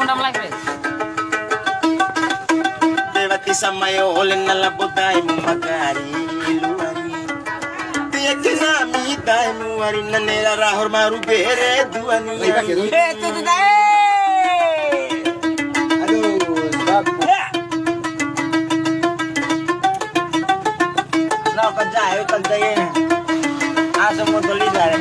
undang live. Devati samayo olen na labotay mo magari luari. Tiyak na mi tay mo ari na nera rahor maru bere duani. Itu deh. Aduh, sebab Nah kerja asam mo tulis lah.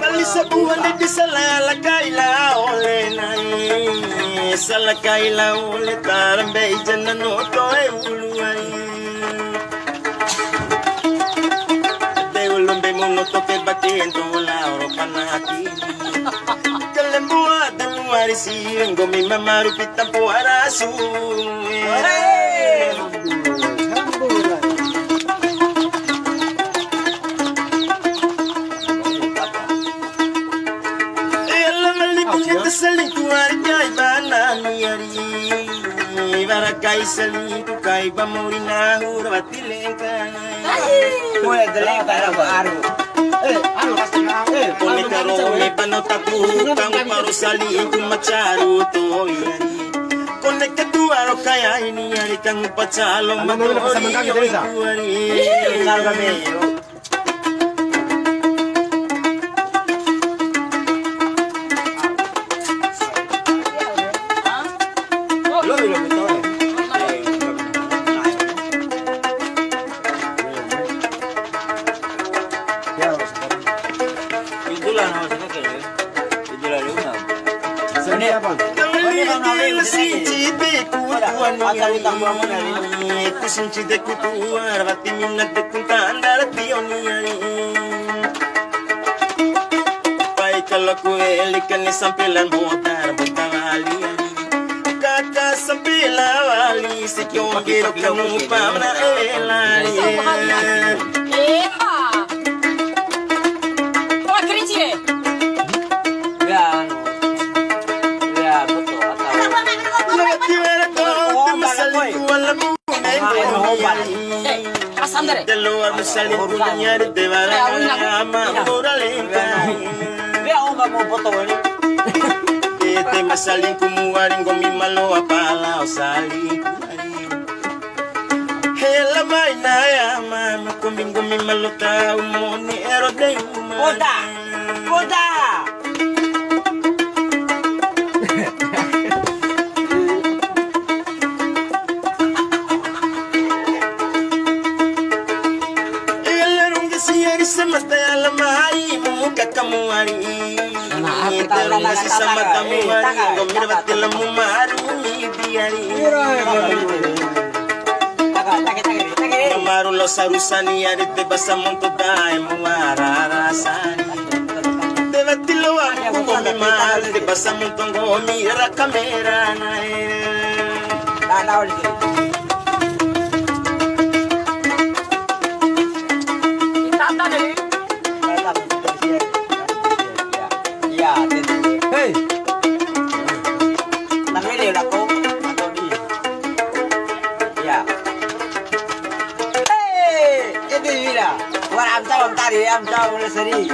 Kali sebuah di salala kaila ole nai sala kaila ole tarambe janna no to e uluai de ulumbe mono to ke batendo la oro panati kalembua de muari si ngomi mamaru pitampo arasu selingkuhan jai banani ari barakai selingkuh kai bamurina hurwati lengkan Mulai deleng baru. kone karo me panotaku kang paru salingkuh macaru to yani kone kedua ro kaya ini ari kang pacalo mamori karo kami kusinci de kutuar vati minna de kuntandar tioniari pai kalau kueli kan sampelan botar botali kaka sampela wali sikyo gero kamu pamna elari Keluar misalnya punya di dewaran ama muralingka. Dia mau foto ini. Ete masaling kumuaring gomi malo apala saling. Hela mai na ya mama kumbing gomi malo tau moni ero dei. Koda. Koda. Kamu hari terus masih sama kamu hari gomir batil mumaru diari maru lo sarusani ari te basamonto dai muara rasani te batil aku gomi mar te basamonto gomi ra kamera nae Ana oli am tahu seri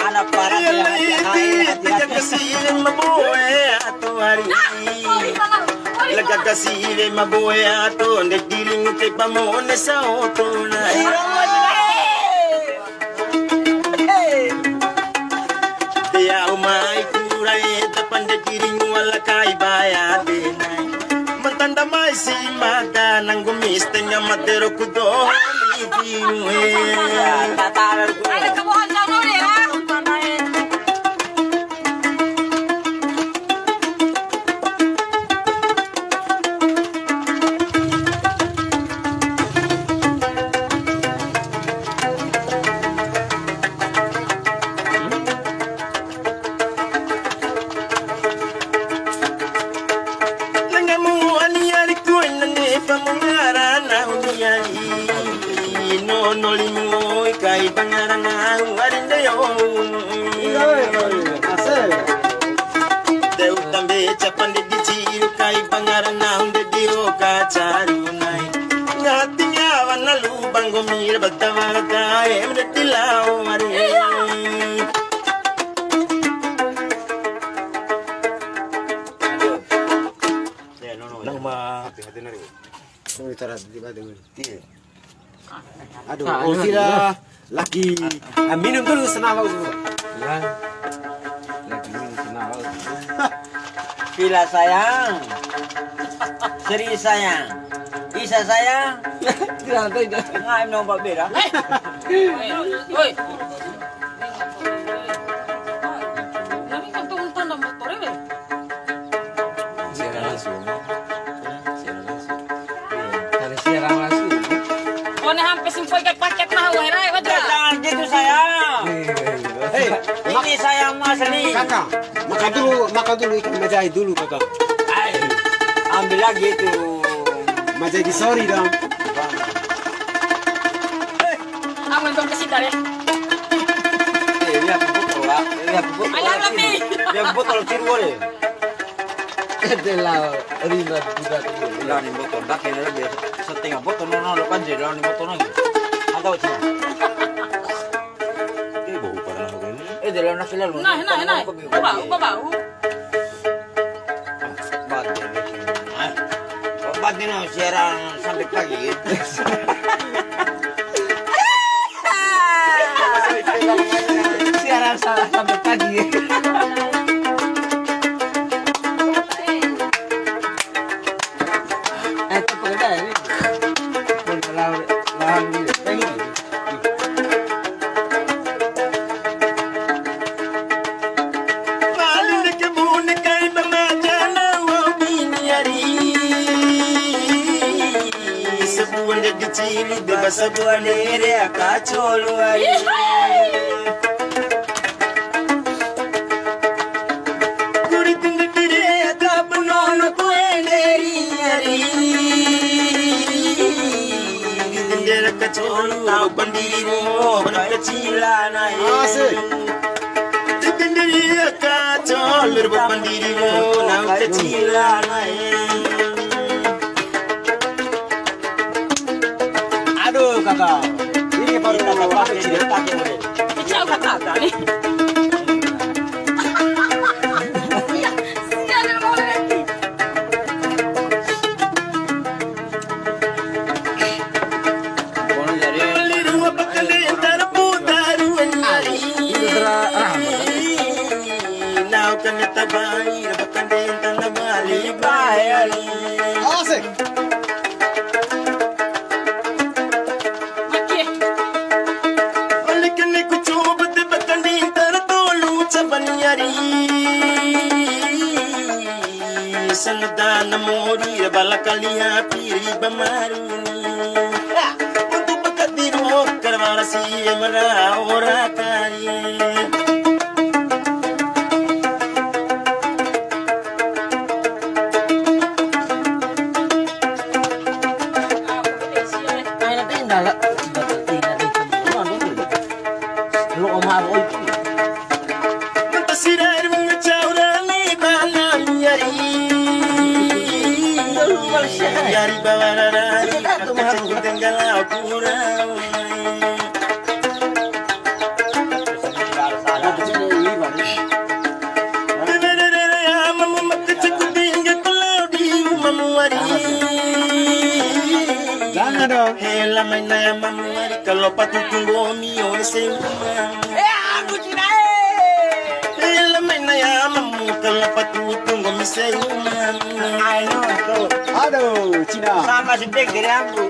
anak para dia kasih maboe atau hari laga kasih maboe atau ndek diling ke pamone sa oto na dia umai kurai depan de diling wala kai baya denai mantanda mai si mada nang gumis tenya madero kudo ada kebohongan janur ya. Kai bangarang arinda yo Deu tambe chapan de dici kai bangarang hunde dio charunai ngatinya wana lubang gomir bagdawaga emretilau mare Aduh, oh tidak lagi minum dulu senawau semua. Ya, lagi minum senawau. Vila sayang, Seri sayang, Isa sayang. Ngaim nombak beda. Oi. Nami kan tuh tanda motor ini. Siaran langsung. Dari siaran langsung. Kone hampir simpoi kayak paket mah wahai wadra. Jangan gitu sayang. Hei, Ini sayang mas nih. kakak, makan dulu ikan majai dulu kakak. Ay, ambil lagi tuh. Majai di sorry dong. Aman dong kesini deh. Lihat botol lah, lihat botol. Ayam lebih. Lihat botol tiru deh. Adalah rima juga tuh. Lihat nih botol, dah kira lebih setengah botol nono lo kan jadi nih botol lagi. Atau cina? bau parah ini Dalam nasi lalu. Nah. Bau. Obat ini siaran sampai pagi. Siaran sampai pagi. Itu pekerjaan ini. Lahan ini. Cili de basabuan ere akacholo ai Kuri tindi dire akapunono kuenderi ari Dindera akacholo bandiri mo banakachila nai Asik. Dindiri akacholo bandiri mo nakachila nai Aduh kakak, ini baru pakai cerita ini. Kicau kata nih. Siapa mau lagi? Kono jadi. Liru apa kali terputar wenari Now kan tabai bahkan dentan bali bayali Asik. Olikan ku coba te bahkan dentan tolu cabanyari Sanada namori balakalia piri bamaruni Untuk bakat diro karwara si emara ora kari Ay natin dala. Tingnan dito. Ano dito? Lu omaro itu. Sirar mga chaura ni balang yari Yari bawarari Kakacik tenggala pura Mamu makacik tinggal kalau di mamuari Jangan dong. Hela main na mamuari kalau patutong gomi o sengumang Aku cina. Kalau patutong gomi sengumang Ayo tuh. Aduh, Cina. Sama si Dek dari aku.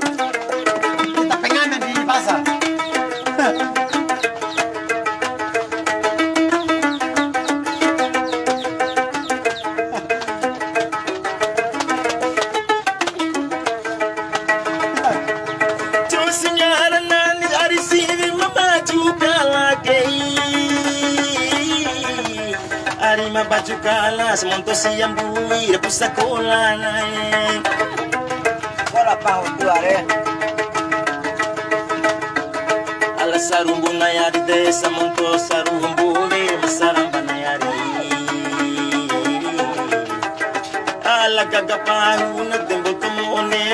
Kita pengamen di pasar. Arima baju kalas monto siang bui repus sekolah naik Bola pau dua re. ala sarumbu naya di desa monto sarumbu le masarang banayari ala gagapahu nagdembo tumone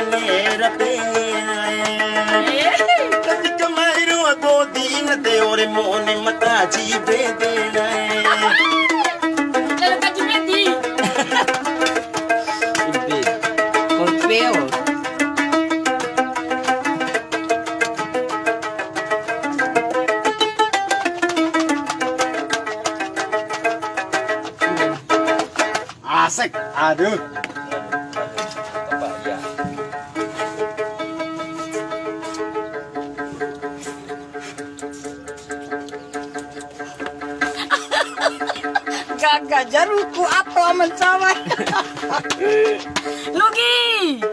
Aduh. Apa ya? Gagah jaruku apa mencapai. Lugi.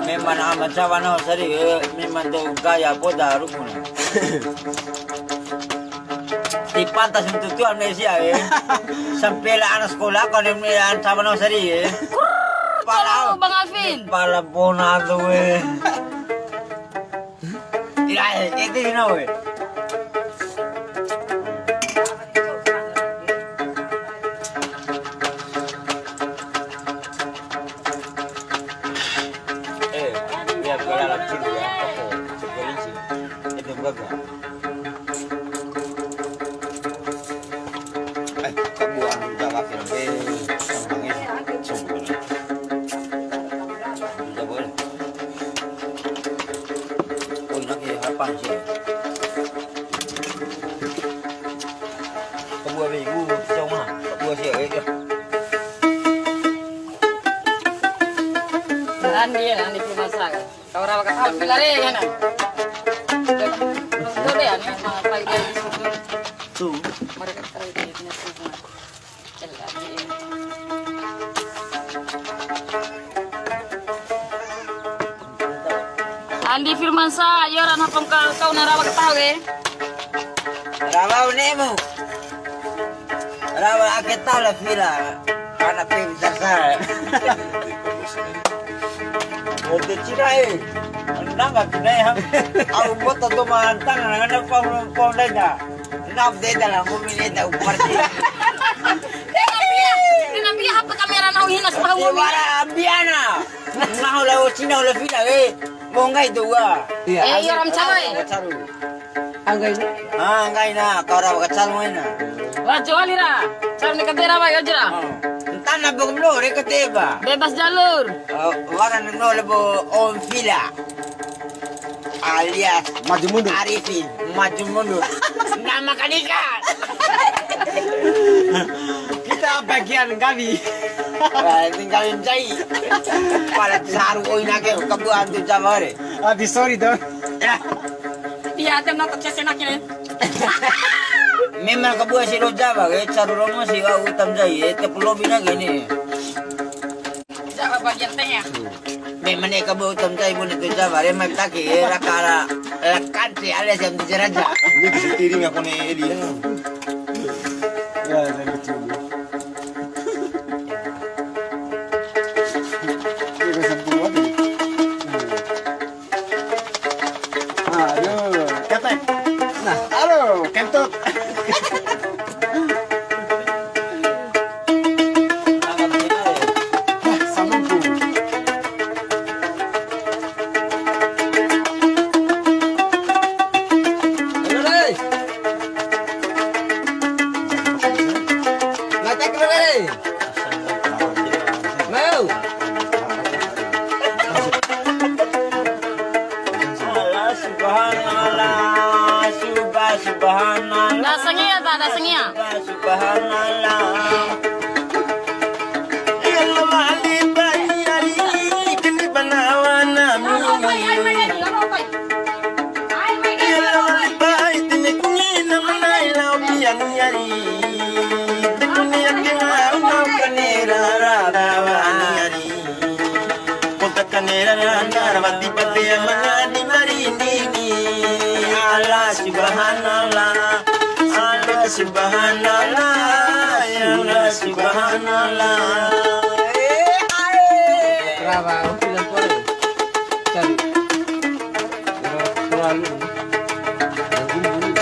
Memang amat cawan sari memang tu gaya poda rupanya. Di pantas untuk tuan Malaysia sampai lah anak sekolah kau ni cawan sari Kalau Bang Alvin. Pala bona tu Tidak, itu you know ya kalau dalam sini ya, polisi itu bagus. Kebuan juga wakil sambungnya sempurna. Tidak boleh. Oh nak harapan sih. Kebuan minggu jauh mana? Kebuan siapa? Andi masak. Kau rawat kau pilare ya na. Betul ya ni, pagi dia susu. Tu. Mereka tahu dia punya susu. Andi Firmansa, ya orang apa kau nak rawat kau ke? Rawat nemu. Rawat aku tahu lah fila. Anak pintar saya. Untuk cirai, nangga cirai ham. Aku buat tu mantang, nangga pau dah. Nak deh dalam bumi ni dah upar sih. Nabi apa kamera nak hinas bahu bumi? Wara biana. Nah ulah Cina ulah fila mongai dua. Orang cawai. Anggai ni. Anggai na, kau rawat kacau mana? Wajah alira, cara nak kata apa aja? Entah nak bergumlo, reka teba. Bebas jalur. Waran no lebo on fila. Alias Maju mundur. Arifin, maju mundur. Nama kanikan. Kita bagian kami. Tinggal mencai. Pada saru oi nak kebuan tu jamare. Adi sorry dong. Dia ada nak cesen nak ni. Memang kebuan si Rojava, caru romo si wa utam jai, pulau bina gini. Jawa bagian tengah. Memang ni kebuan utam jai pun itu Java, memang tak kira kara country alias yang dijeraja. Ini disetiring aku ni Eli. Ya, dah lucu. Ini bisa buat ni. Aduh, ketek. Nah, aduh, kentut. Samampu. Subhanallah. Dasangnya tak dasangnya. Subhanallah. Ilmu mali bayari kini banawana mi. Ilmu mali bay tini kini namana ilau bian yari. Dunia kena unau kanera radawani yari. Kota kanera radawati pati amani marini. Allah subhanallah, Allah subhanallah, Allah subhanallah. Berapa? Bilang tu ada. Cari. Terlalu.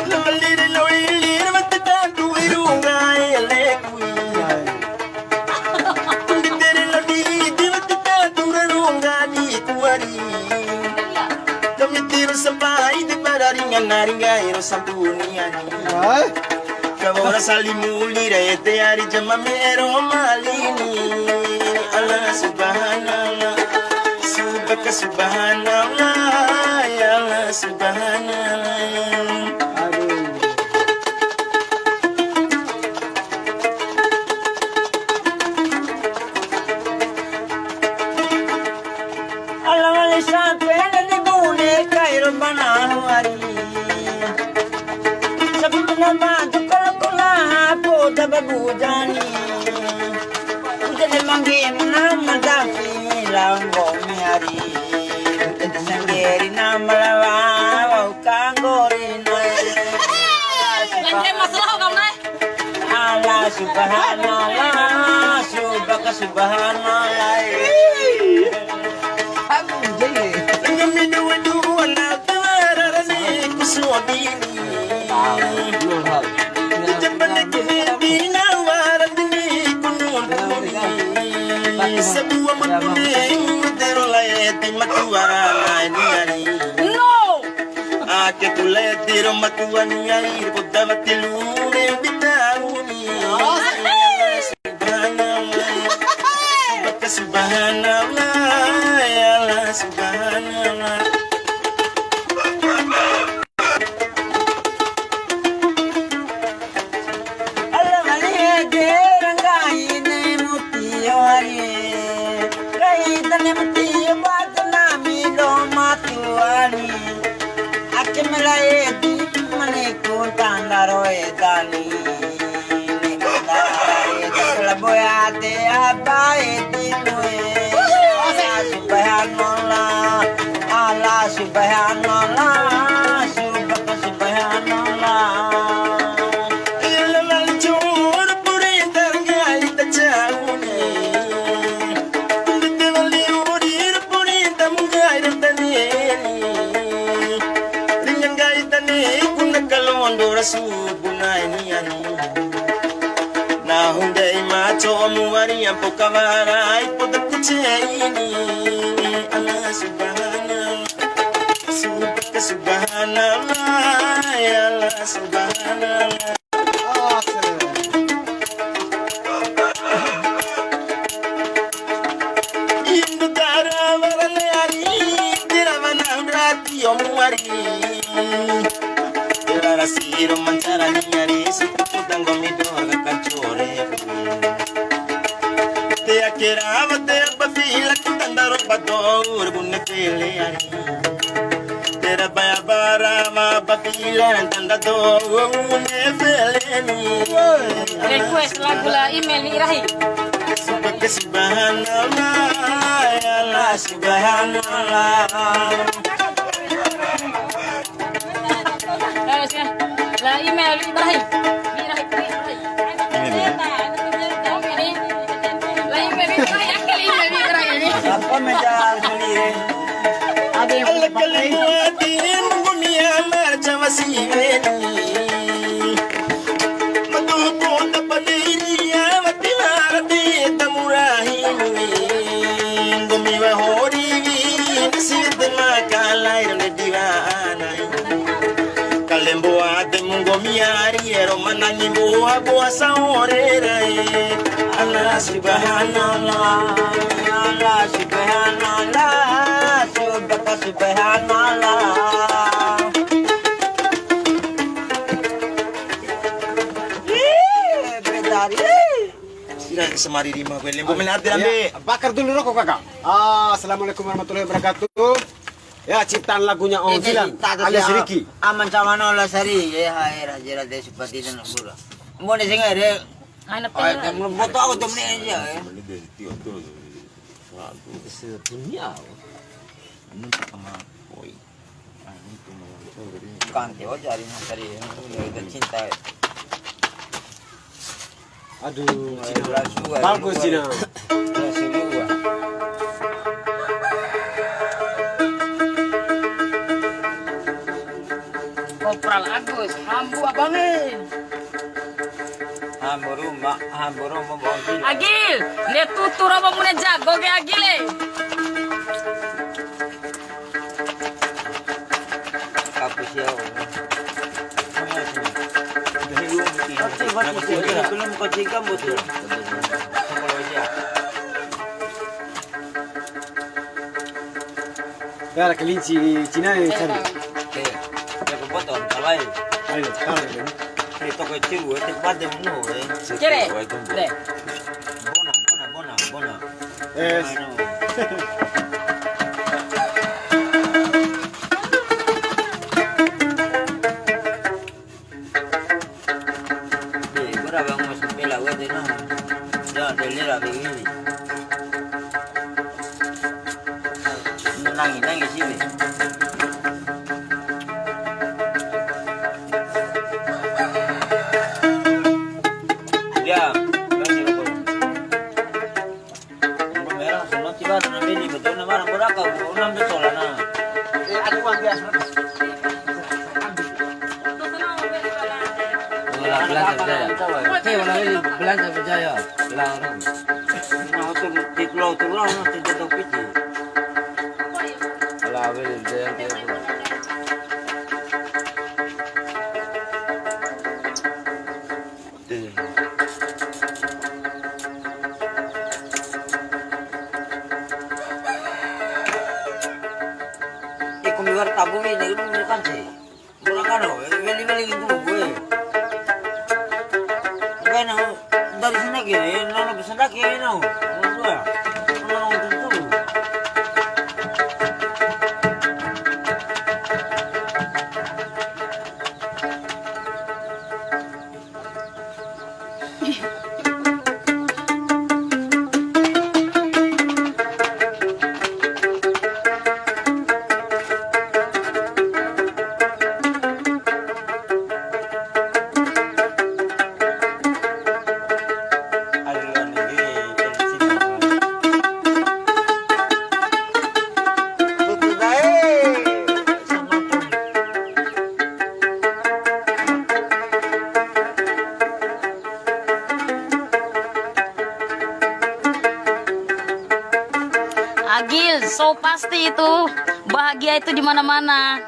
Lolir lolir matata duirungai lekui. Kunditere lodi matata durungai kuari. Kami tiru sampai di badaringan naringai rosampunia ni. Kau rasa limuli rete hari jamamero malini. Allah subhanallah, subhanallah, ya Allah subhanallah. Jani Udah mangge nama daki langgo miari Sendiri nama lawa kanggorina Lagi masalah kamu nih. Allah subhanallah subhaka subhanallah Aku jadi Sebuah menduling teroleh timatuara lain No. Ake kule tiro matuan air Puta matilure bitauni Subhanallah Ya Allah subhanallah Allah malege rangai ne mutiwari Rai tane mutiyo batna milo matuani Ake melaye di mane kuntandaro edani Boyate abae dinwe Subhanallah Allah subhanallah subhanallah Ilamal jor pure dargai tachauni Dewali urir pure damgai tani Ringai tani kunakalon dorasu bunai niani Nahundai macho muwari ampo kavarai poda kuchaini Allah subhanallah subhanallah ya Allah subhanallah Indu tara varale ari tiravana rati omuari Terara siro manchara niari Sukutango midora kanchore Te akirava te abafila Kutandaro bador bunne pele ari Tera baya bara ma bafila Nantanda do bunne pele ni Request lagu lah email ni Irahi. Subhaka subhanallah Ya Allah subhanallah Lah email ni Irahi. Irahi. Lah email ni Irahi. Akal email ni Irahi ni. Apa meja sendiri Ada yang Allah kalimuatin dunia marja wasiveni Maduhukun dapat diriya matilarati tamurahini Gumiwa horiwi nasid makalay diwanay Kalembo ate mungo miari ero manangibu abu asa oreray Allah subhanallah Allah subhanallah subhaka subhanallah Bedari Sila semari lima gue lembu menati ambil Bakar dulu rokok kakak. Assalamualaikum warahmatullahi wabarakatuh. Ya ciptaan lagunya Om Filan alias Ricky. Aman sama nola sari ya hai raja raja seperti itu nak pura. Mau ni singa re. Anak Ay, pengen. mau foto aku tu ni aja. Sedunia. Kante oh jari nak sari. Kita cinta. Aduh, Cina. bagus Cina. Rasulullah. Kopral Agus, hambu abangin. Hamburuma bangkil. Agil, ne tutur apa mune jago ke Agil eh. Aku siap. Belum kau cakap betul. Kalau dia. Ya kelinci Cina ni cari. Okay. Aku betul. Kalau Ayo, tahu. itu kecil, itu pada mana? Kere. Le. Bona. Yes. Berapa masuk bela? di na. Jangan delira begini. Nangis sini. Ya, kasih rokok. Merah, semua tiba dengan beli betul nama orang berapa? Orang betul lah nah. Aku uang biasa. Belanja berjaya. Oke, wala ini belanja berjaya. Larang. Nah, tu di pulau tu lah, nanti jatuh piti. Wala ini berjaya dia. Kung lugar tabu ini, itu bukan sih. Bukan kan, beli gitu gue. Kaya dari sana kiri, nana bisa nak kiri nau. Dua, nana untuk tu. Agil, so pasti itu bahagia itu di mana-mana.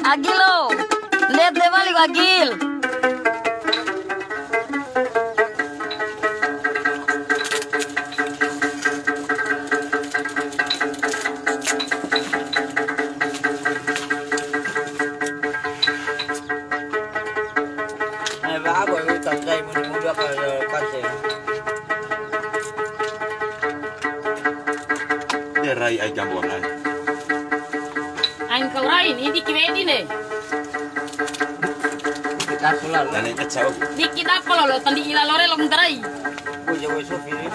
Agil lo, lihat deh balik Agil. Apa itu tangkai muda ke kancing. Dia rai ay jambon ay. Ain kau rain, ini kimedi nih. Kita pulang. Dan ay kacau. Dikit apa lo, tadi ilalore lo menggerai. Gue jago sofi ni.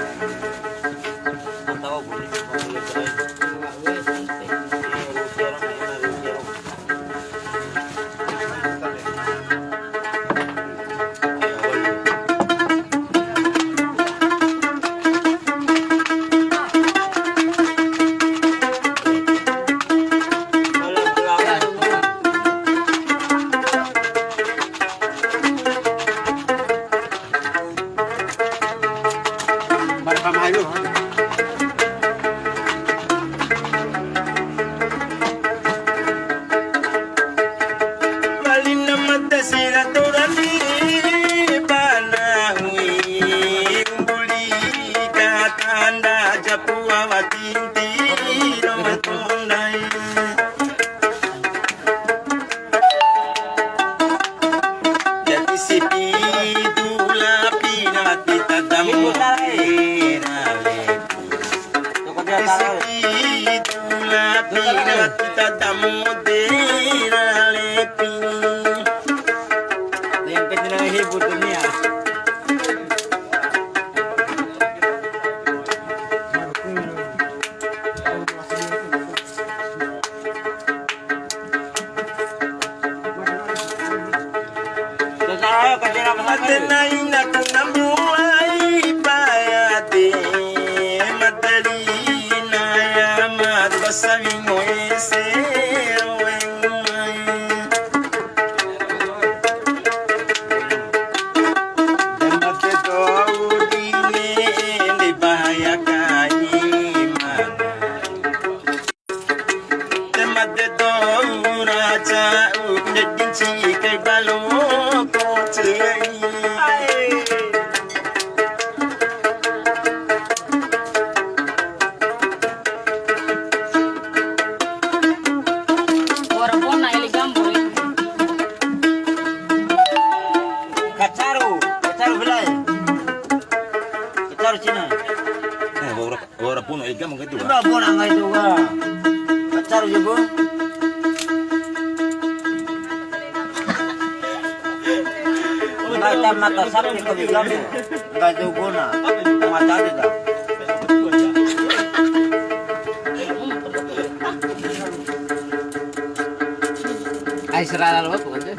Tahu boleh. ngapi lewat kita tamu diralepi. Yang kecil hibur dunia. Ayo kecil apa Matenai naku nambuai payate Matalina ya mad basavingo ese Damate to udine di bahaya kaiman Damate to uraca uknedinci kay balok Warbona ili gambo. Kacaru belai. Kacaru Cina. Ora puno iga mo gitu. Udah pun angga itu gua. Kacaru juga. Kita mata sapi ke bilang enggak jauh guna. Mata kita. Ay, serala lo po kasi.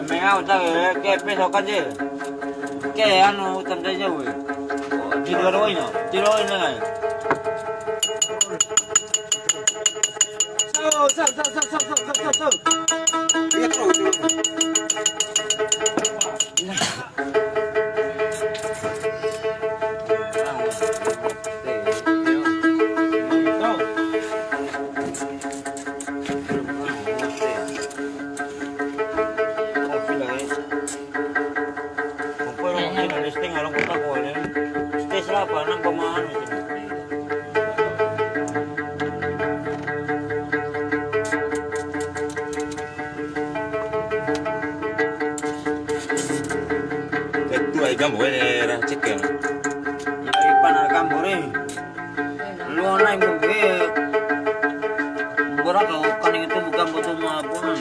Mengau tahu ke besok aja. Ke anu hutan saja we. Di luar ini, di luar ini kan. So. Iya terus. Gambo era chicken. Ipan al gambore. Lu naik moge. Berat kalau kan itu bukan butuh mabunan.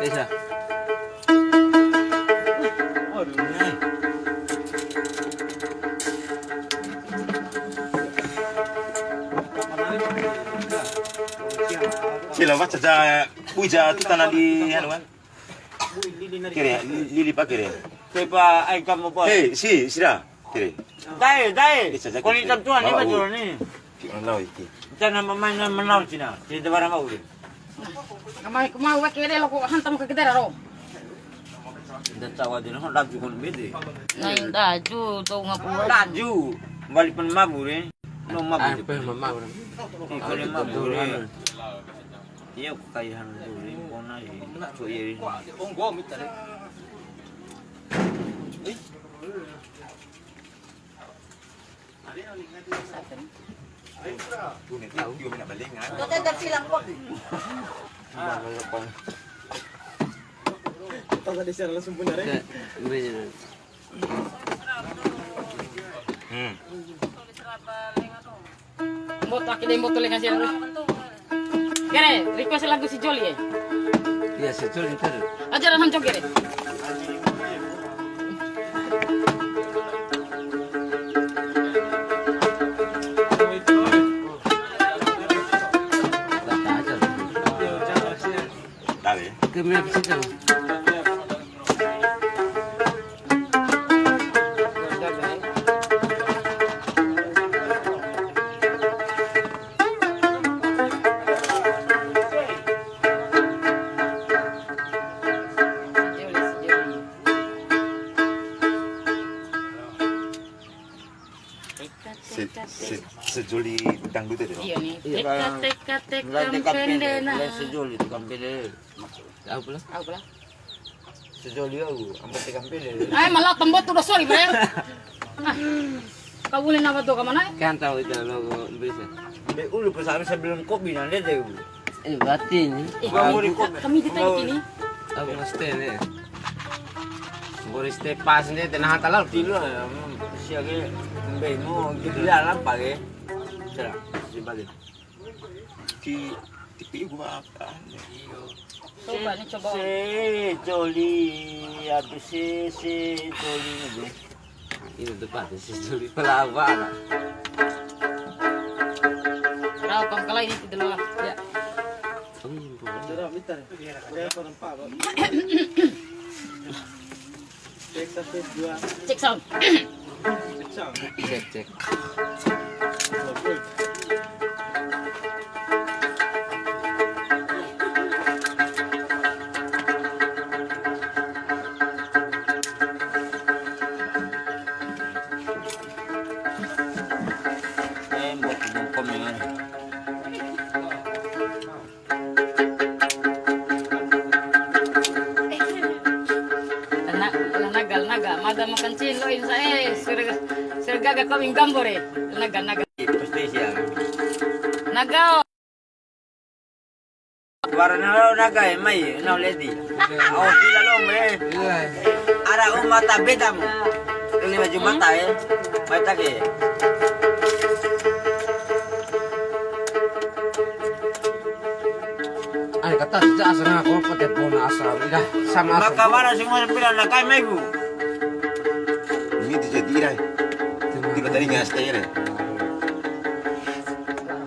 Bisa. Sila baca ja puja tu tanah di anu kan. Kere, lili pa kere. Siapa ay kamu pa? Hey, si, sira. Kere. Dai. Kau ni tentuan ni betul ni. Ano iki? Jangan memain menau Cina. Tidak barang mau. Kamay kumawa kere lo ko hantam ka kedera ro. Dan tawa din ho laju kon bede. Ngayon daju to nga po. Laju. Balik pan mabure. No Ay, mabure. pa mama. Ikaw ni mabure. Iya kekayahan dulu kona so iri. Mbot akile mbot tole kasi lagu. Kere, request lagu si Joli eh. Iya, setul ntar. Ajaran ham jog kere. Bata aja. Dale. Kami apa sih tuh? sejoli dangdut itu. Iya nih. Iya, Teka pendena. Sejoli tukang pede. Apa lah? Apa lah? Sejoli aku, ambil tukang pede. Ay, malah tembot udah sorry, bre. Kau boleh nama tuh kemana? Kan tahu itu logo bisa. Ambil ulu pesan sebelum kopi nanti deh. Berarti ini. Kami di ini. Aku mesti nih. Boris te pas nih tenang talar. Tilo siapa ambil mau gitu dalam pakai. Serah, dibalik. Di TV gua apa? Coba nih coba. Sejoli, habis sejoli nih. Ini tepat sih juli pelawak. Berapa pangkalai ini di luar? Ya. Cek sound. Cek. Buat bungkom ya. Naga, mada makan cilo ini saya sergaga kawin gambore. Naga. Pasti siang. Naga. Warna lo naga mai, no lady. Oh tidak lo hombre. Ada mata beda mo. Ini baju mata mata ke. Ay kata sejak asal aku pakai pon asal. Dah sama asal. Maka mana semua bilang nak kai mai bu. Ini dijadikan. Tiba tadi nggak stay nih.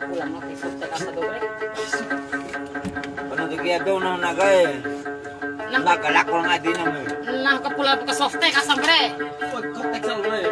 Pulang mati sudah kasa dobre. Pernah tuh dia beuna naga naga lakor ngadi nama. Nah ke pulau ke softe kasam bre. Kotek sama ya.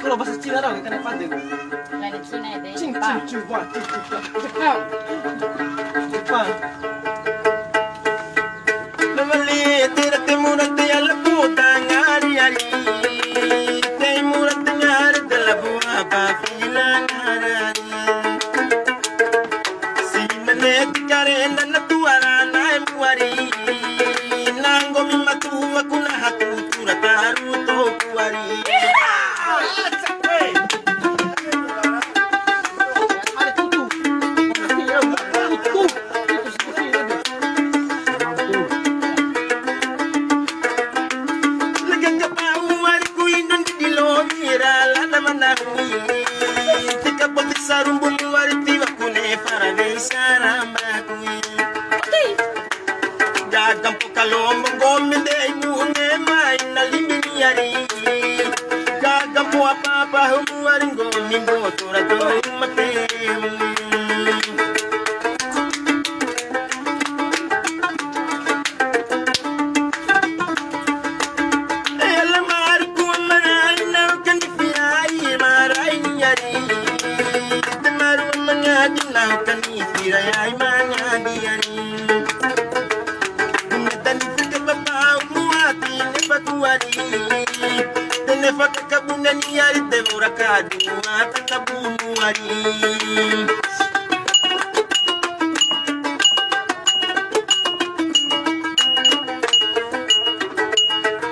Kalau bahasa Cina dong, kita dapat deh. Lain Cina deh. Cing, Jepang. cing, wah, cing, Jepang. Jepang. Namali tirate murate alla puta ngari ari. Tei murate ngari della bua pa fila ngari. Simane tikare nana tuara nai muari. Nango mimatu akuna hatu turataru to kuari. Sarumbun warti wakune parane sarambakui Jagam pokalombo gombe mune mai nalimbini yari Jagam po apa humuaringo mimbo turato matemu Ay, man, dua terbunuh hari.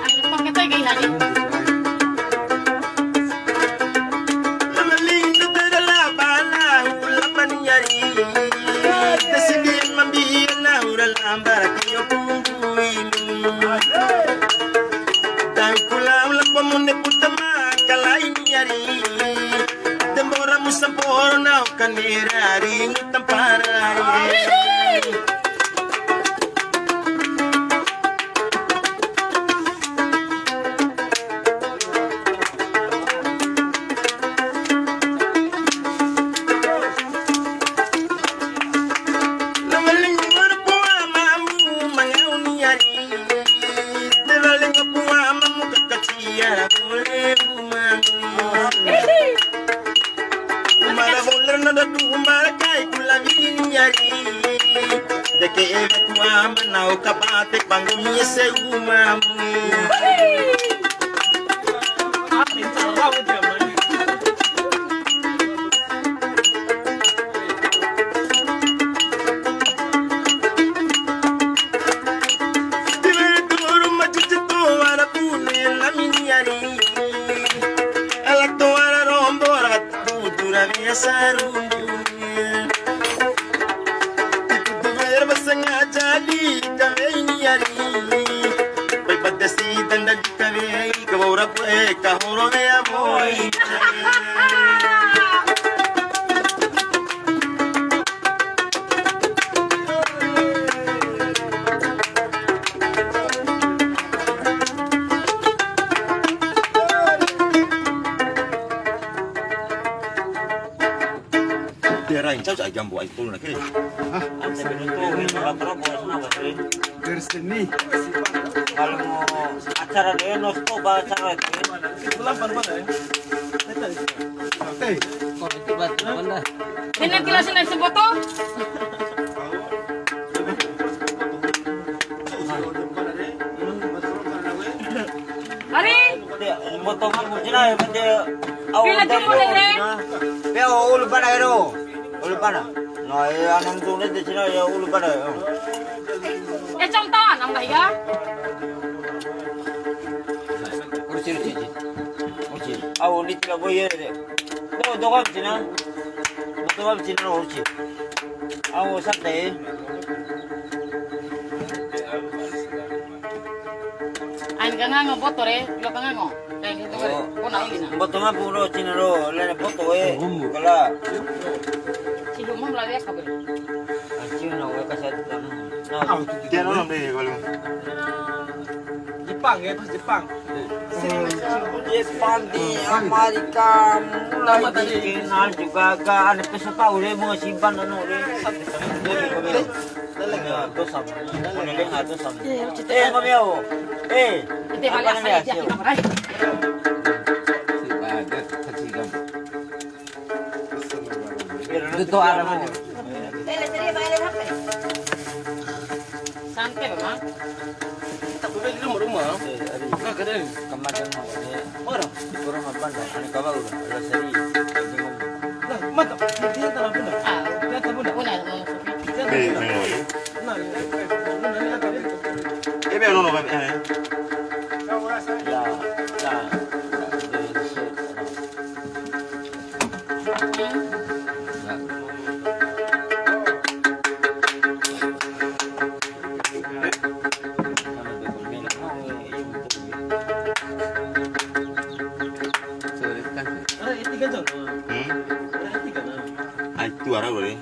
Ano pa kita kay hari? Berseni. Kalau mau acara dia nosto acara itu. Teh. Kok itu batu benda? Sino kilasin na sa boto? Hari? Dia motongan mungkin aja dia. Pila din mo na rin? Pero ulo pa na ero. Ulo pa na. No, anong tunay din sila ya ulo pa na. Isang taon ang mahiga? Kursi. Aw ulit ka boy deh. Dokam sina. Dokam sina kursi. Aw sakte. Ain ka nga nga boto re, ilo ka nga nga. Kaya dito ka re, kuna ili na. Boto nga puro sina ro, lene boto Kala. Si Humam lagi ka ba? Anjing na wa kasat kan. Dia nonton deh kalau. Jepang ya, pas Jepang. Jepang di Amerika mulai dikenal juga kan ada peserta udah mau simpan anu udah itu sama ini itu sama ngomel Hindi halak sa iya kita maray. Si bagat kacigam. Dito ara mo. Sante ba ma? kemarin mau orang kurang apa dah ini kabar udah seri Ah, una mo. No, no, ya itu arah boleh.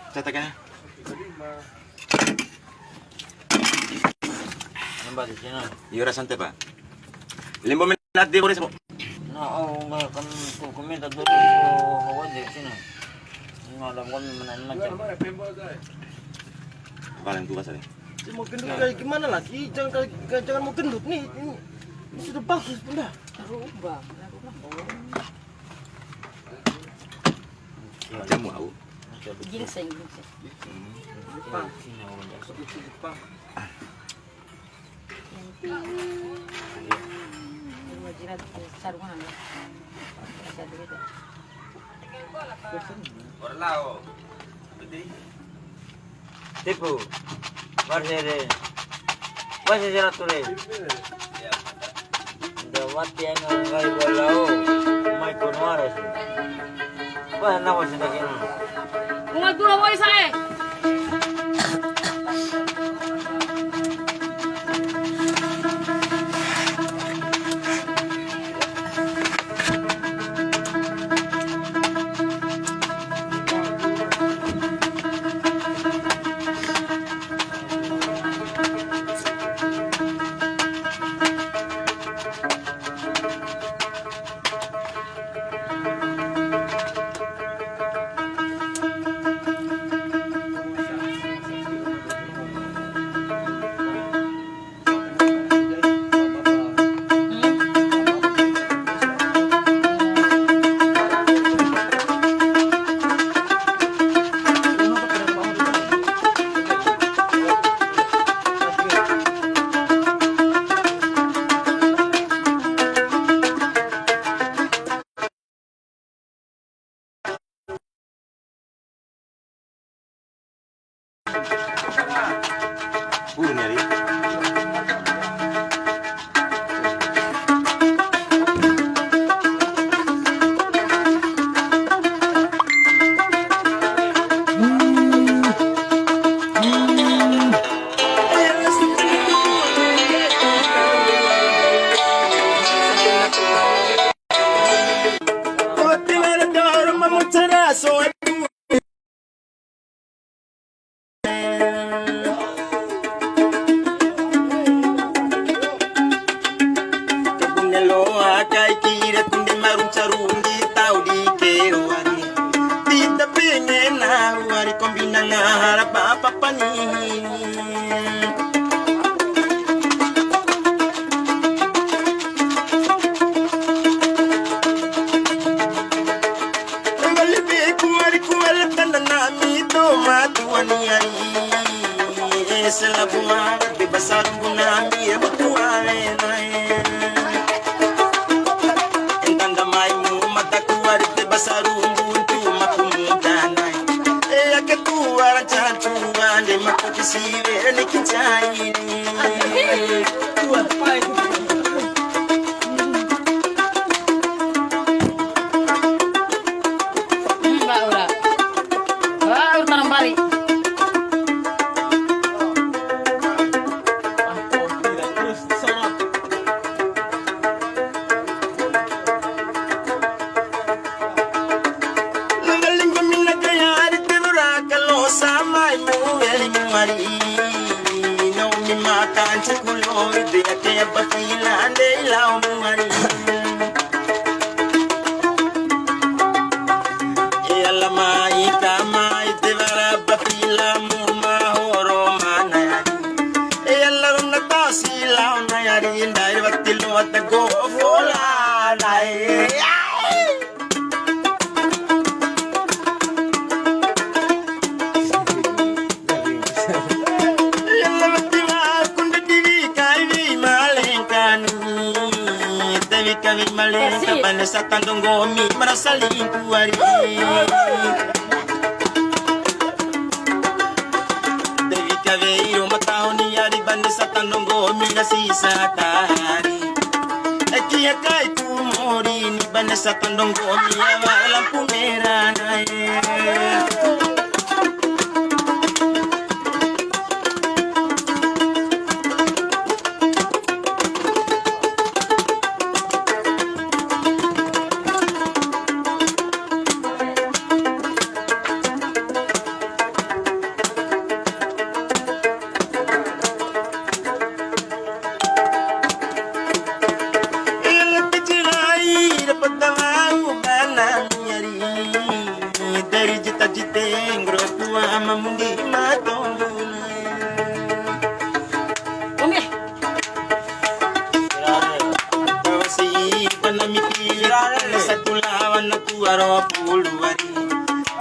Catakannya. Nambah di sini. Iura santai pak. 5 menit di Boris. Nah, nggak kan minta dulu mau di sini. Nggak ada kami macam. Paling tua sih. Mau gendut kayak gimana lagi? Jangan mau gendut nih. Ini sudah bagus bunda. Rubah. Ginseng. Imagínate sarungan ya. Bisa duit. Orlao. Tipu. Barsere. Masih jalan tulen. Dapat yang ngai bolao. Mai konwares. Wah, nama sedekah. Bunga dua boy saya. Nyari.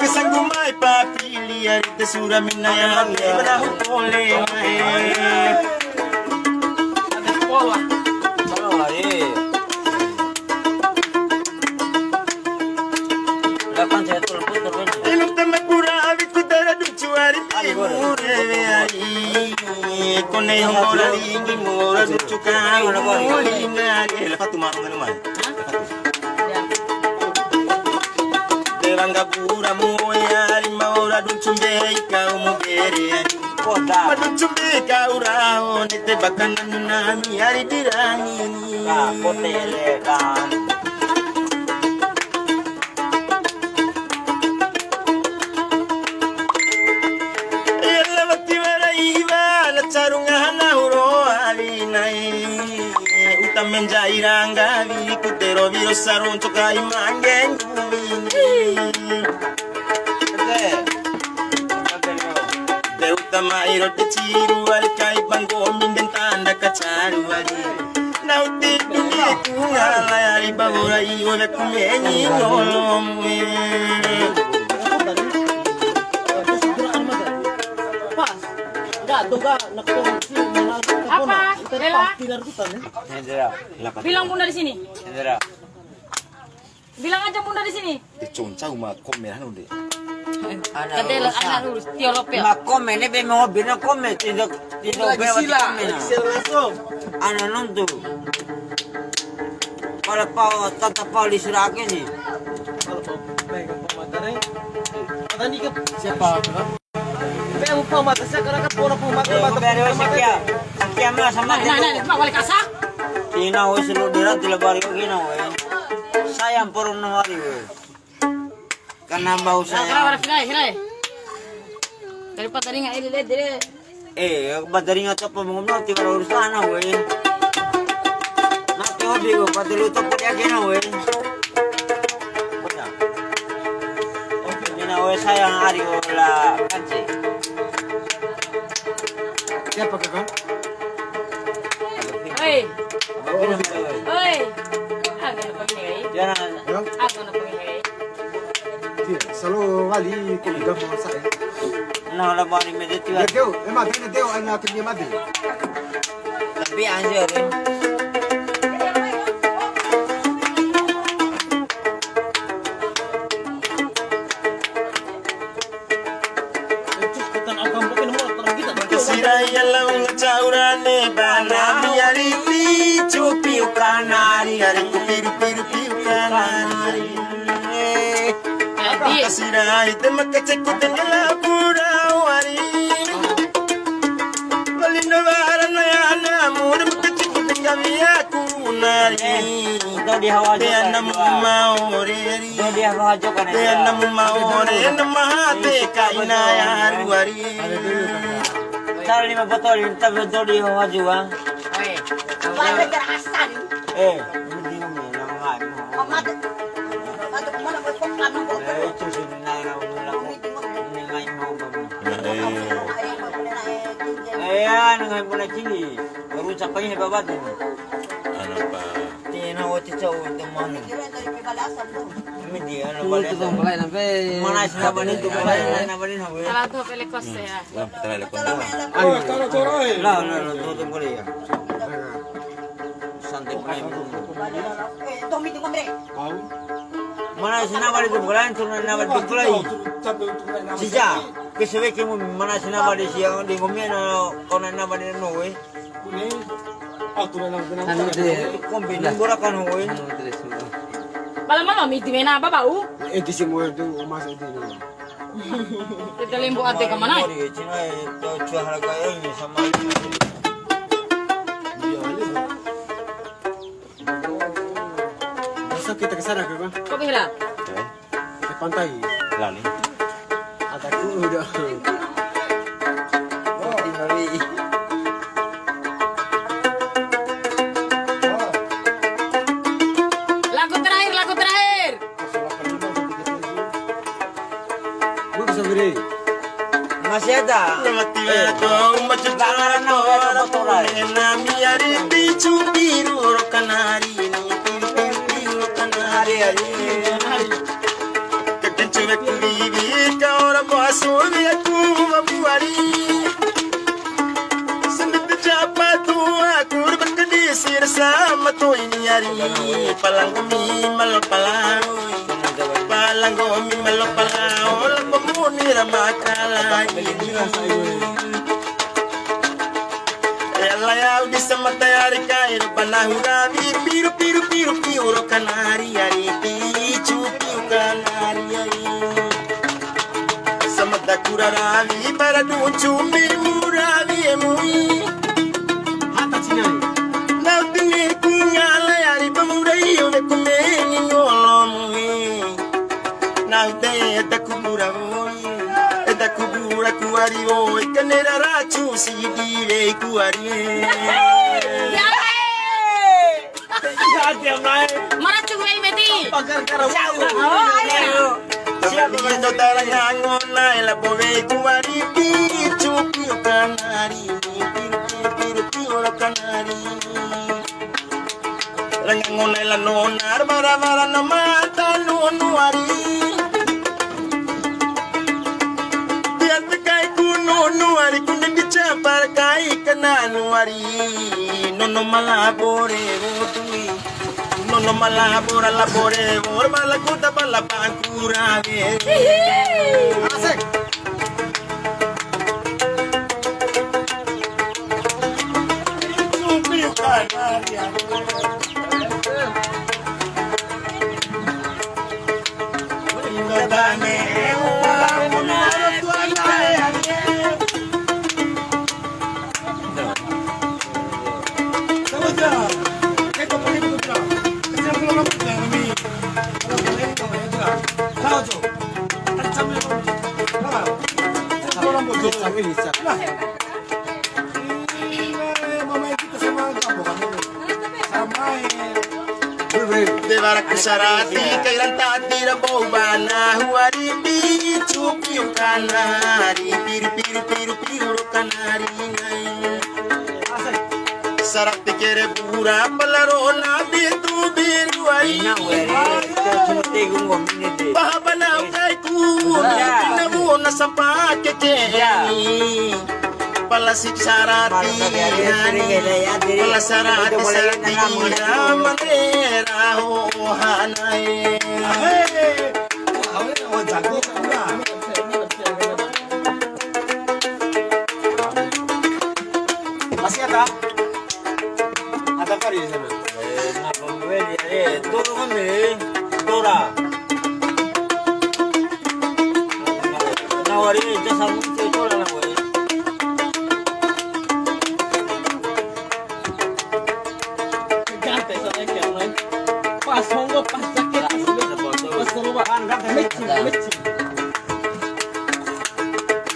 Kesanggu mai papili ari tesura minaya merahu pole mai. Ada sekolah. Kalau hari. Lapan saya turun. Ilmu tama pura avi kudara ducu ari timure ari. Kone hongora ringi mora ducu kau ngari. Lepas tu maru nganu mai. Devanga pura moyari maura ducu mbei kau mugere ari. Kota. Maducu mbei kau rao nete bakanan nami ari dirani. Hotel kan. Menjairanga vi kutero viro sarun tokai mangen Deuta mairo te ciru al kai bango minden tanda kacaru ali Nauti pingi kungala ari bagora iyo le kumenyi nolomwe Apa? Bella? Hendra. Bilang bunda di sini. Hendra. Bilang aja bunda di sini. Diconcau ma komeran ude Kadela anak lurus tiolopel. Ma come ne be mo bina come tidak be Sila langsung. Ano nuntu. Para pau tata pau disirake ni. Kalau baik pematare. Tadi ke siapa? Kamu pemata saya karena pura pemata Pero sekia mas sama Nah, balik kasak. Tina wes lu dira dilebari gina we. Sayang purun hari we. Karena bau saya. Kenapa hirai? Daripada tadi nggak ini deh. Badari nga to pamungno ti wala urusan na we. Nati hobi ko padulu to pudi agena we. Ina we sayang hari wala kanci. siapa kakak? Hei. Agak nak pergi. Jangan. Aku nak pergi. Dia selalu kali kuliah sama saya. Na wala ba ni mediti wa. Dia emang dia anak kerja mati. Tapi anje rin. Siraya lang caurane bana biari cupi kanari hari piru kanari Kasirai temakacekku tengela purawari Balindo barana yana muda makacekku tenggawiaku nari Di hawa Tiana maore Do di hawa jo kan. Tiana maore namahate kaina yaruari Cara 5 botol tapi do di hawa juga. Hei. Wala garasan. Hindi mo lang ngai mo. Amad. Ano mo na ko ano ko. Susun na wala ko. Ngai mo ba. Ano ngai mo na chili. Barusak pa yung babad. Ano pa Tino o ticho ito mo. Hindi ano Itu tuh mulai sampai. Mana sila ba nito ba na ba din hawe. Salah tu pele kos ya. No, tutong ko liya. Santai pa mo. Tomito ko mre. Mana sila ba dito bulan tunan na ba dito lay. Sija, kasi we kimo mana sila ba di siya di ko mena konan na ba din no we. Kombinin gora kan we. Malam-malam itu mana apa bau? Di semua itu masuk di dalam. Kita limbu ate ke mana? Cina itu cuaca kayaknya sama. Besok kita ke sana ke bang? Kau bila? Ke pantai. Lali Ada kuda. Lagu terakhir. Gue bisa beri. Masih ada. Hari sobe aku mabuari sendiri japatu aku berkedisir sama tu ini hari palanggomi malapalau palanggomi malapalau pemuni ramakala Layau di sematayari kain panahurabi piru piru piru piru kanari ari picu piu kanari ari samatakurabi para duncu murabi emui Mata Cinai. nautini kunyala ari pamurai ove kumeni ngolomui naute takubura kuari oi kanera rachu si dire kuari Marachu may meti. siapa yang tarang ngona la bove kuari pichu piu kanari piru piru kanari rang ngona la nonar bara no mata no nuari nuari kuning dicapar kai kena nuari nono malabore votui nono malabora labore vor malakuta bala pankura ve Asik. Supi kanaria Dame Devara kusarati kailan tatira bobana huari pichu piu kanari piru kanari sarak kere pura palarona bitu biru ai babana kai ku na muna sampake keni palasik sarati palasarati sarati manera ho hanai Masih ada? Ada kari di sana.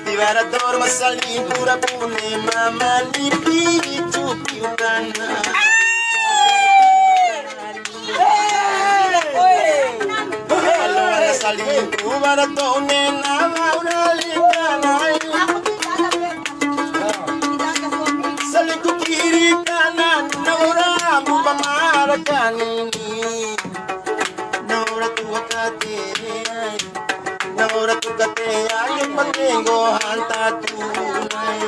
Divara dorma sali pura pune mama ni pichu piu kana Alora sali pura tone na maura likana Sali kukiri kana naura buba marakanini Naura tuwakate Naura tukate ay manengo hanta tunay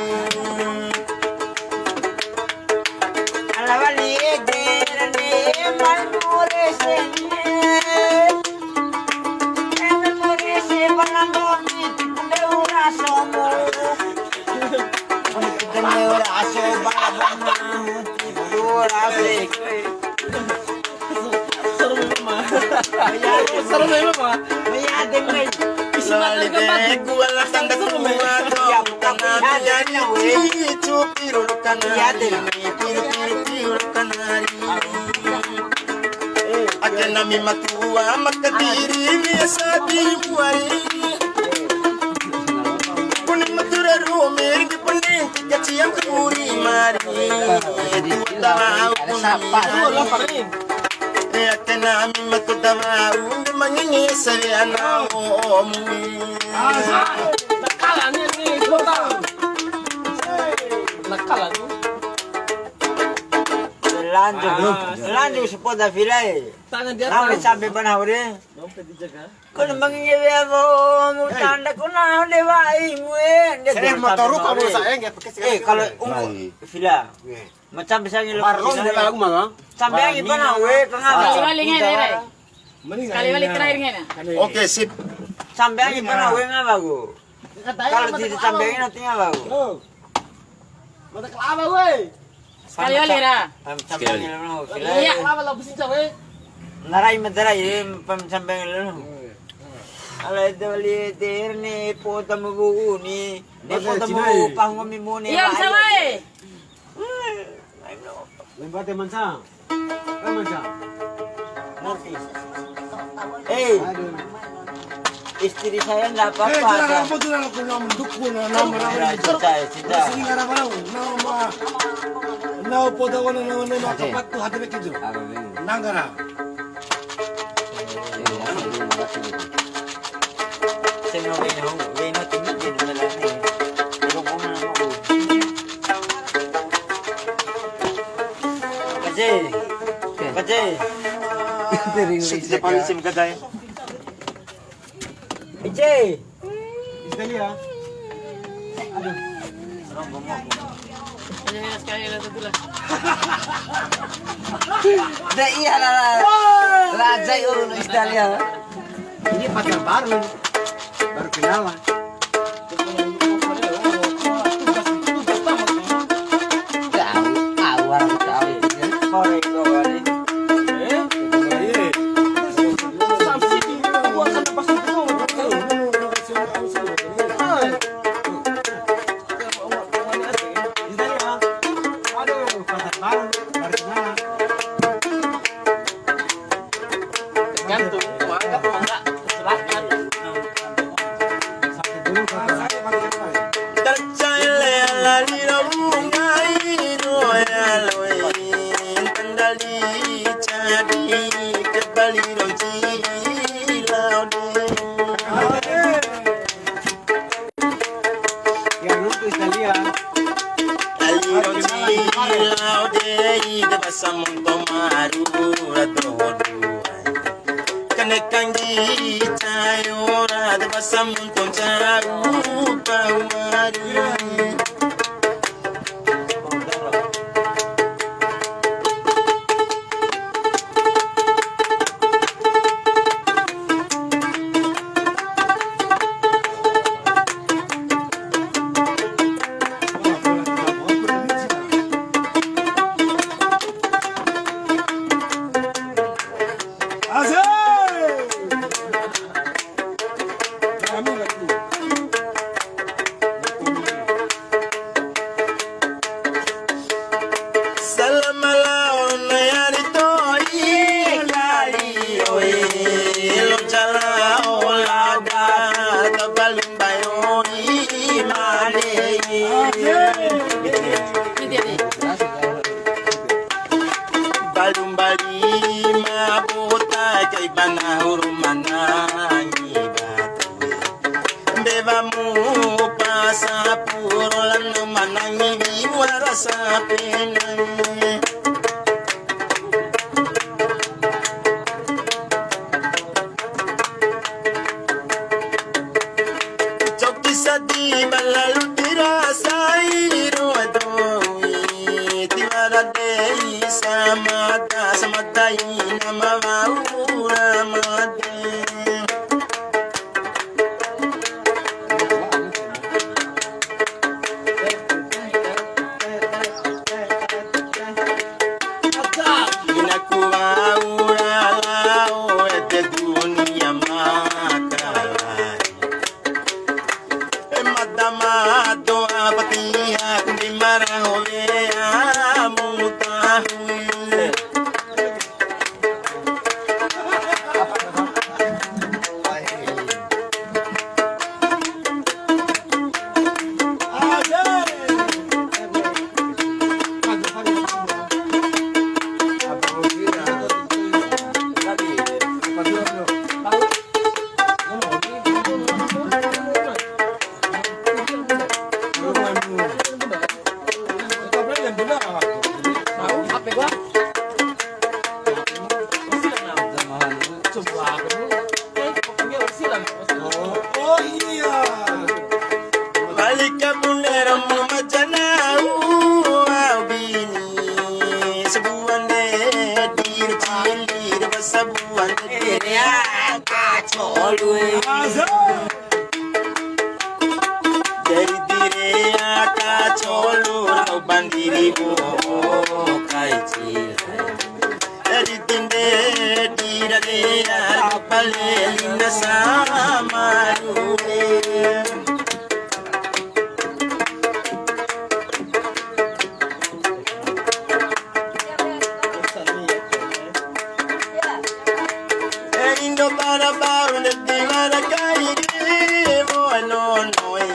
Alabali derane malmore se memore se banando mi leura somo leura so babana leura se Salide kuala tanda kuwa to Tanga jadi pichu piru kanari Piru kanari Akena mi matua makadiri biasa dimuari Kuning matura rumir di pening keciam kuri mari Tuwa kuning Akena mi matua mangingi sayana omui Nakalannya nih, lo tahu? Nakalan. lanjut sepot dah filai. Tangan dia. Nawe sampai mana ore? Dompet dijaga. Kau mangingi bebo, mutanda kau nah lewai mue. Saya motor kamu saya nggak pakai Kalau villa, macam bisa ngilu. Baron dia lagu mah. Sampai yang mana we tengah. Kali-kali ngene, kali-kali terakhir ngene. Oke, sip. Sampai yang mana we nggak bagus. Kalau tidak sampai yang nanti nggak bagus. Mata kelapa weh. Kali-kali ra. Sampai yang mana villa. Iya. Kelapa lo besin cawe. Narai madarai sampai yang Alay dali terni potamu ni potamu pangomi muni. Iya, bisa wae. Lembate mansang. Mansang. Istri saya enggak apa-apa. Sim kadai. Ije. Istri ya. Sekali lagi dulu. Dah iya lah. Raja urun Italia. Ini pacar baru kenalan. Oh iya. Balik ka punera mo majanau au bini sebuan de dir cilir basabuan de kacol dari dire kacol bandiri bo kai cil dari tinde dira de palelina samarune Indo para baru nanti mana kali bono noi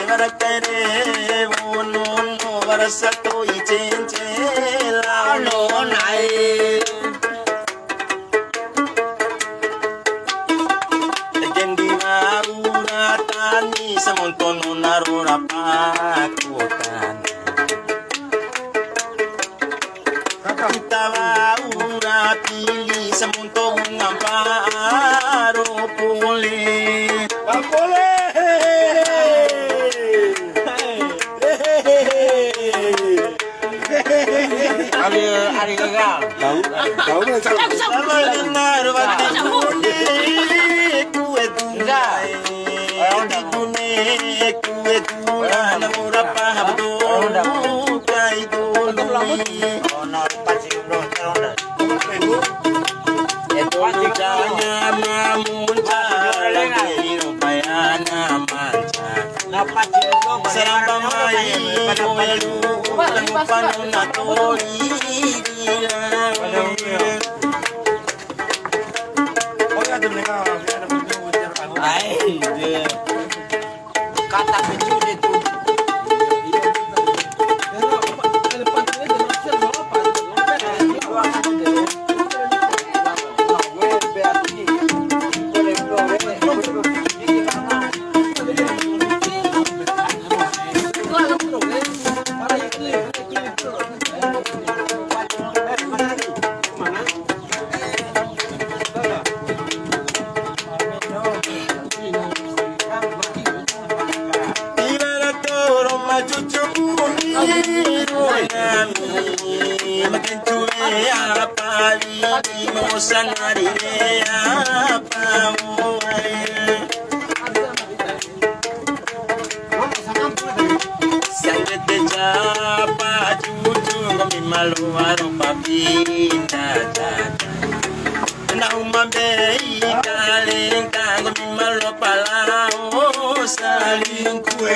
para kere bono no para satu icence la no nai Legendi marura tani samontono narura pakutan Tawa pili samunto ngamparo puli Kapole. Ari gagal. Tahu kan cara. sama benar bati kundi kue tunai di dune kue tunai namura pahabdo kai duni Ono pasti bro, onda. Janya mamunca lagi rupayana manca Napas itu Seramba mai koelu Panu natori Oh ya ada mereka. Ada punya Ai, kata betul itu. Saling kue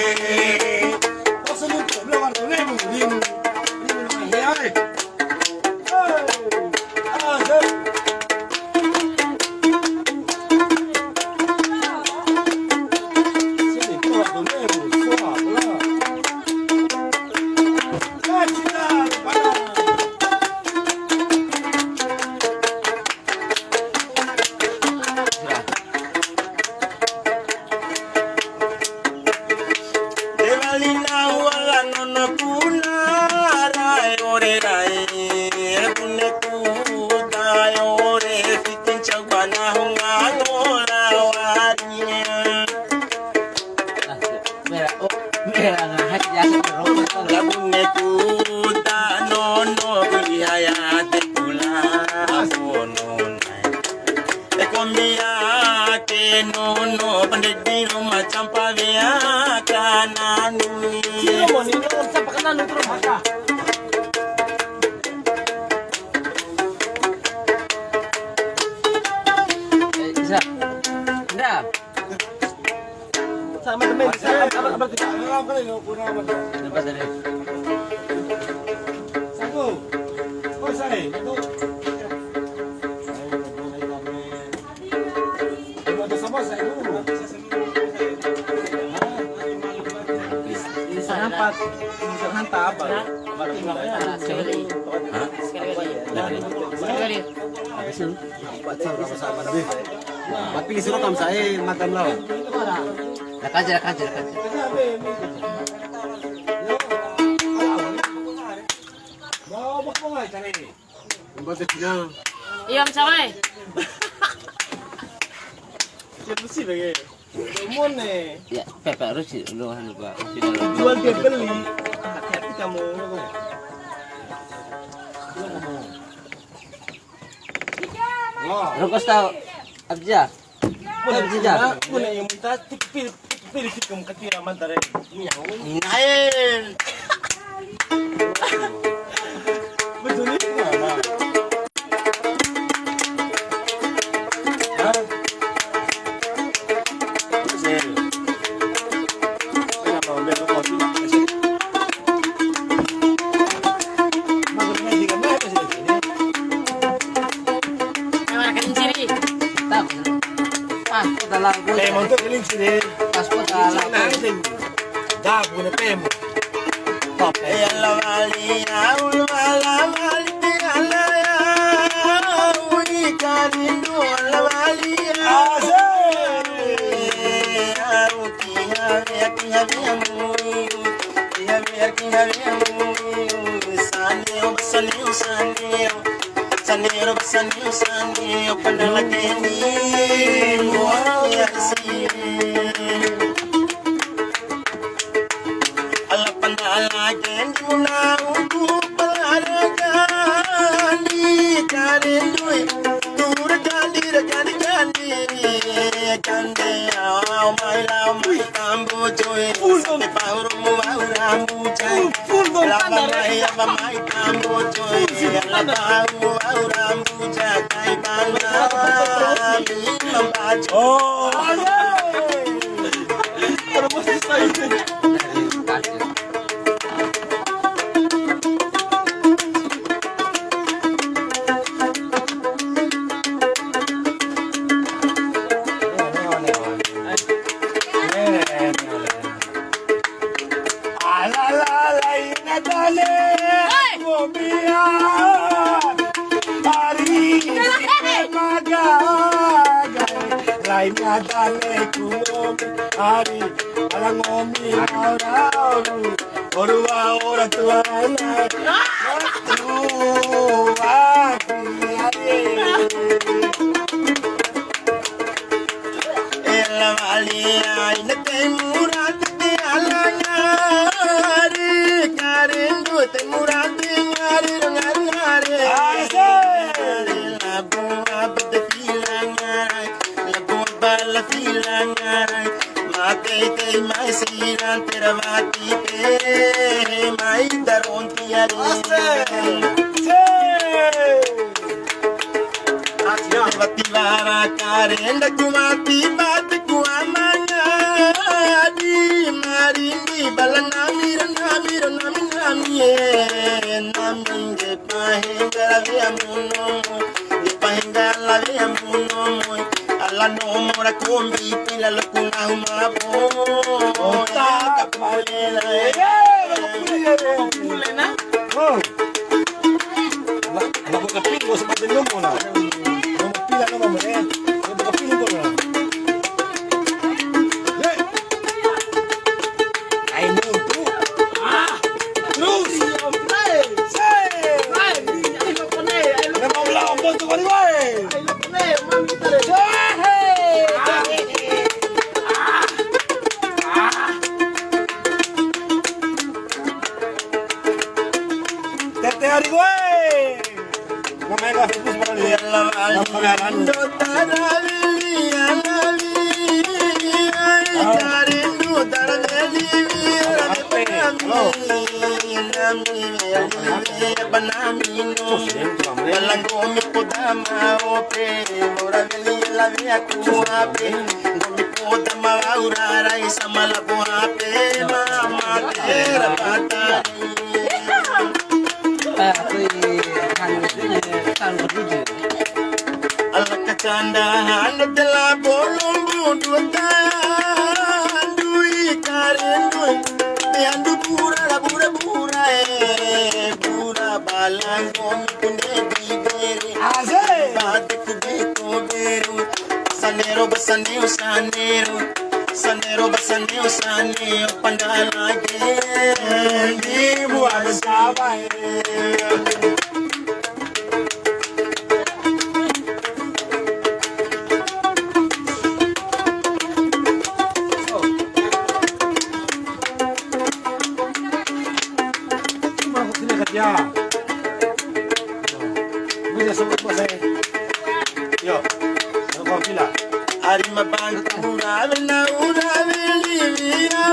Pilih suruh kamu saya makan lawan. Kajar. Buat Cina. Iya, Om Cawai. Lucy bagi. Domon nih. Ya, Pepe harus sih lu anu gua. Tidak Jual dia beli. Hati-hati kamu. Rokos tahu Abja. Muna yung minta pilih kamu ketira mantare. Hinain. Betul ni. Kayak montor kelinci deh. Paspor dalam. Dah punya pem. Ella valia, la valia, la unica rindu la valia. Saneo, panala keni, muaya si. Alla pandala kendi muna uku palagani, karendui, tura kandi, kande, mai tambo joy, se pauro mu aurambu jai, lava mai tambo joy, la pauro aurambu jai, kai bana, mambajo. Oh, terus saya. Dale kumomi hari alangomi aurauru orua ora tuana Ella valia ina temurat de alangari karendu temurat ngari ngari la bua de filangari la filangari mate te mai siran teravati te mai darontiare Bativara karenda kumati bat kuamanya di marindi balanami nami naminge pahengara viamuno di pahengara viamuno alla nomora kombi pila lokuna humabo ta kapalela Mulena. Oh. Ako kapingo sa pagdilom mo na. Pila naman mo eh. Ako kapingo na. Ay mo tu. Terus. Na maula ang boto ko ni boy. Tete hari gue. Mamaya ka fokus mo na Ando taralili karindu taralili banamino balangomi podama ope moraveli la via kuape ngomi podama aurara isama la boape mama tera patani Alla kacanda handa tela bolombu duatan dui karendu andu pura pura balango kunde biberi bate kubeko beru sanero sanero pandala ge di buat sabai Ari mabangura vena ura veli viavali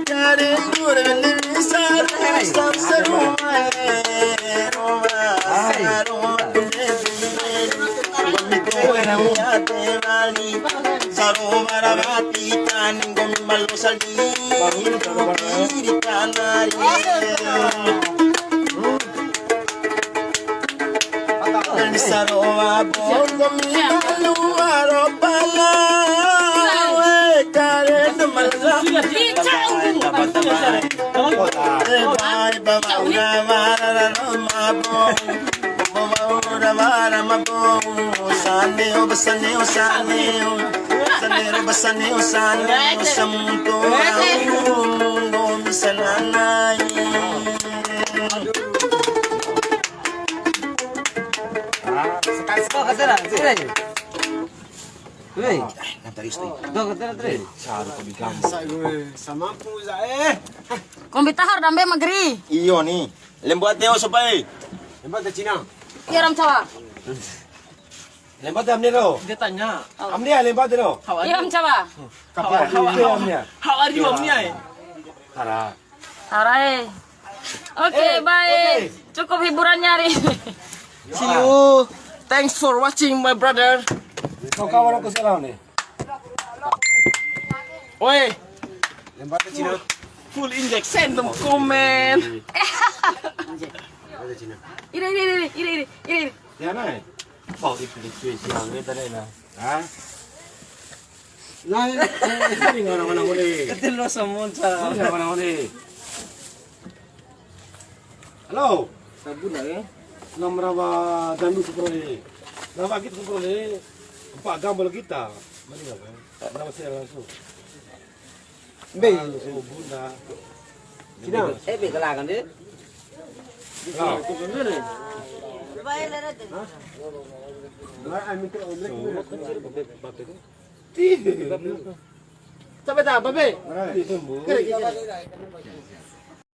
kare ura veli visara samsaru roma devali saromara vati kaningom malo sali kanari saroa bongo milu aropala we kare malza bye baba mara mabo baba mara mabo sane obsane osane sane obsane osane samunto no misananai Sekali-sekali katera, sini. Hei, nanti istri. Tuh katera, tre. Saru kami gambar. Sama pun Kombi tahar dambe magri. iyo ni lembuat deo sopai Lembat ke Cina. Iya ram cawa. Lembat amne ro. Dia tanya, Amne lembat ro. Iya ram cawa. Kapal amne. how are you, Omnia? Tara. Arai. Oke, baik. Cukup hiburannya hari ini. See you. Thanks for watching, my brother. Kau kawan aku salah ni. Oi, Lembat ke Cina. full inject. Send them comment. Lembat ke Cina. Ini. Dia naik. Oh, itu siang ni tadi lah. Hah? Nah, ini mana-mana boleh. Ketil lo semua cara. Mana-mana boleh. Halo. Sabun ya. Nomor apa dandu seperti nama kita seperti empat gambar kita mana apa nama saya langsung langsung bunda Cina Be kelakan dia. nah Itu bener. I minta omelette Sampai tak, Babe? Mana?